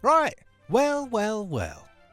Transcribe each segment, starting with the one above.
Right. Well.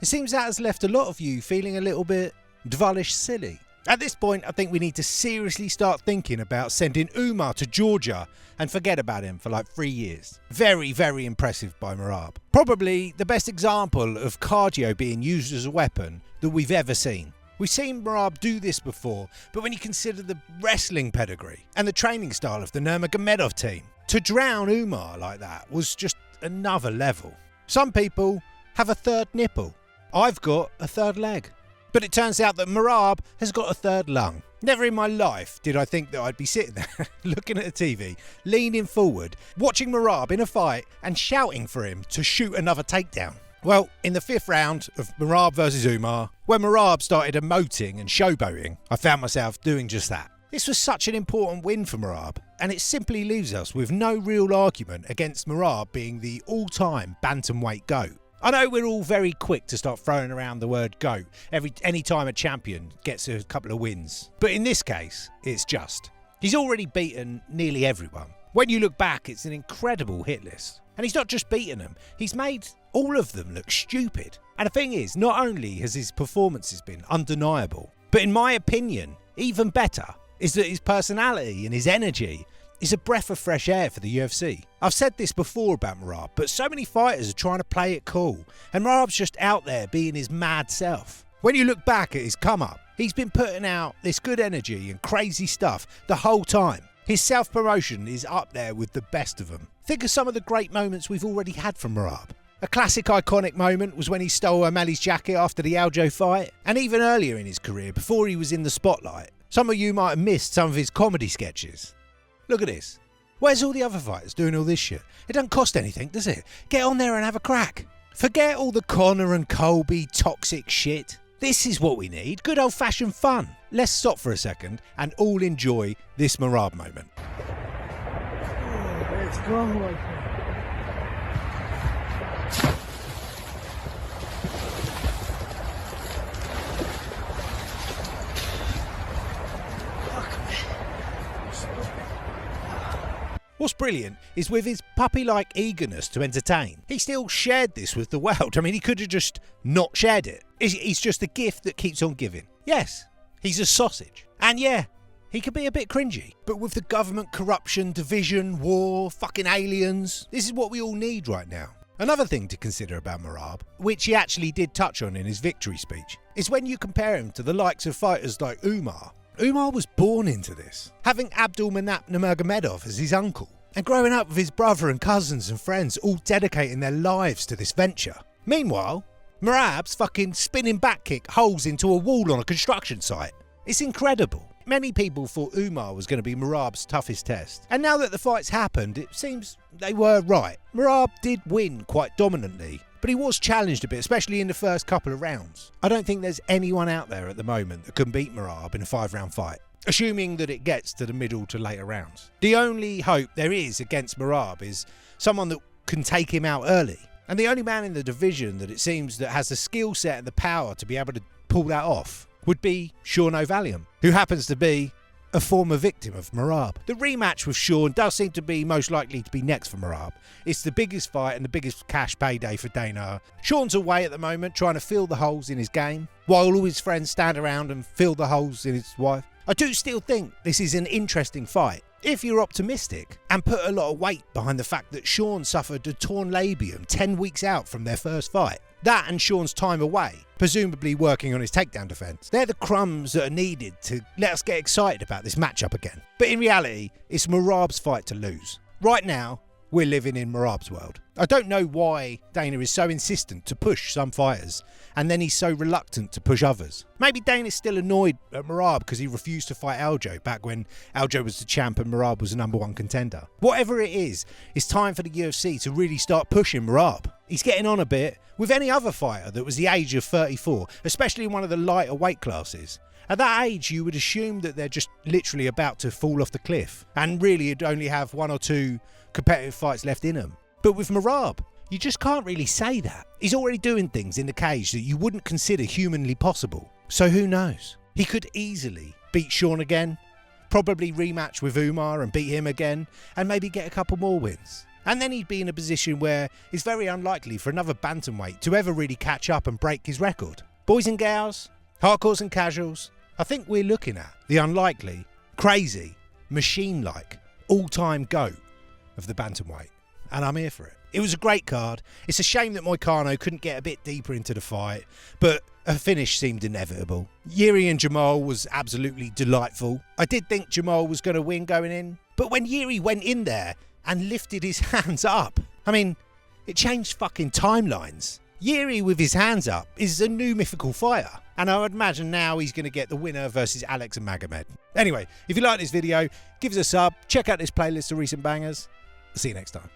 It seems that has left a lot of you feeling a little bit Dvalishvili. At this point, I think we need to seriously start thinking about sending Umar to Georgia and forget about him for like 3 years. Very, very impressive by Merab. Probably the best example of cardio being used as a weapon that we've ever seen. We've seen Merab do this before, but when you consider the wrestling pedigree and the training style of the Nurmagomedov team, to drown Umar like that was just another level. Some people have a third nipple. I've got a third leg. But it turns out that Merab has got a third lung. Never in my life did I think that I'd be sitting there looking at a TV, leaning forward, watching Merab in a fight and shouting for him to shoot another takedown. Well, in the 5th round of Merab versus Umar, when Merab started emoting and showboating, I found myself doing just that. This was such an important win for Merab, and it simply leaves us with no real argument against Merab being the all-time bantamweight GOAT. I know we're all very quick to start throwing around the word GOAT any time a champion gets a couple of wins. But in this case, it's just. He's already beaten nearly everyone. When you look back, it's an incredible hit list. And he's not just beaten them, he's made all of them look stupid. And the thing is, not only has his performances been undeniable, but in my opinion, even better, is that his personality and his energy is a breath of fresh air for the UFC. I've said this before about Merab, but so many fighters are trying to play it cool, and Merab's just out there being his mad self. When you look back at his come-up, he's been putting out this good energy and crazy stuff the whole time. His self-promotion is up there with the best of them. Think of some of the great moments we've already had from Merab. A classic iconic moment was when he stole O'Malley's jacket after the Aljo fight, and even earlier in his career, before he was in the spotlight. Some of you might have missed some of his comedy sketches. Look at this. Where's all the other fighters doing all this shit? It doesn't cost anything, does it? Get on there and have a crack. Forget all the Conor and Colby toxic shit. This is what we need. Good old-fashioned fun. Let's stop for a second and all enjoy this Merab moment. Oh, let's go. What's brilliant is with his puppy-like eagerness to entertain, he still shared this with the world. I mean, he could have just not shared it. He's just a gift that keeps on giving. Yes, he's a sausage. And yeah, he could be a bit cringy. But with the government corruption, division, war, fucking aliens, this is what we all need right now. Another thing to consider about Merab, which he actually did touch on in his victory speech, is when you compare him to the likes of fighters like Umar. Umar was born into this, having Nurmagomedov as his uncle, and growing up with his brother and cousins and friends all dedicating their lives to this venture. Meanwhile, Merab's fucking spinning back kick holes into a wall on a construction site. It's incredible. Many people thought Umar was going to be Merab's toughest test, and now that the fight's happened, it seems they were right. Merab did win quite dominantly, but he was challenged a bit, especially in the first couple of rounds. I don't think there's anyone out there at the moment that can beat Merab in a 5-round fight, assuming that it gets to the middle to later rounds. The only hope there is against Merab is someone that can take him out early. And the only man in the division that it seems that has the skill set and the power to be able to pull that off would be Sean O'Malley, who happens to be a former victim of Merab. The rematch with Sean does seem to be most likely to be next for Merab. It's the biggest fight and the biggest cash payday for Dana. Sean's away at the moment trying to fill the holes in his game, while all his friends stand around and fill the holes in his wife. I do still think this is an interesting fight, if you're optimistic, and put a lot of weight behind the fact that Sean suffered a torn labium 10 weeks out from their first fight. That and Sean's time away, presumably working on his takedown defence. They're the crumbs that are needed to let us get excited about this matchup again. But in reality, it's Merab's fight to lose. Right now, we're living in Merab's world. I don't know why Dana is so insistent to push some fighters, and then he's so reluctant to push others. Maybe Dana's still annoyed at Merab because he refused to fight Aljo back when Aljo was the champ and Merab was the #1 contender. Whatever it is, it's time for the UFC to really start pushing Merab. He's getting on a bit with any other fighter that was the age of 34, especially in one of the lighter weight classes. At that age, you would assume that they're just literally about to fall off the cliff, and really you'd only have 1 or 2 competitive fights left in them. But with Merab, you just can't really say that. He's already doing things in the cage that you wouldn't consider humanly possible. So who knows? He could easily beat Sean again, probably rematch with Umar and beat him again, and maybe get a couple more wins. And then he'd be in a position where it's very unlikely for another bantamweight to ever really catch up and break his record. Boys and gals, hardcores and casuals, I think we're looking at the unlikely, crazy, machine-like, all-time GOAT of the bantamweight. And I'm here for it. It was a great card. It's a shame that Moicano couldn't get a bit deeper into the fight, but a finish seemed inevitable. Yuri and Jamal was absolutely delightful. I did think Jamal was going to win going in, but when Yuri went in there and lifted his hands up, I mean, it changed fucking timelines. Yuri with his hands up is a new mythical fighter, and I would imagine now he's going to get the winner versus Alex and Magomed. Anyway, if you like this video, give us a sub, check out this playlist of recent bangers. See you next time.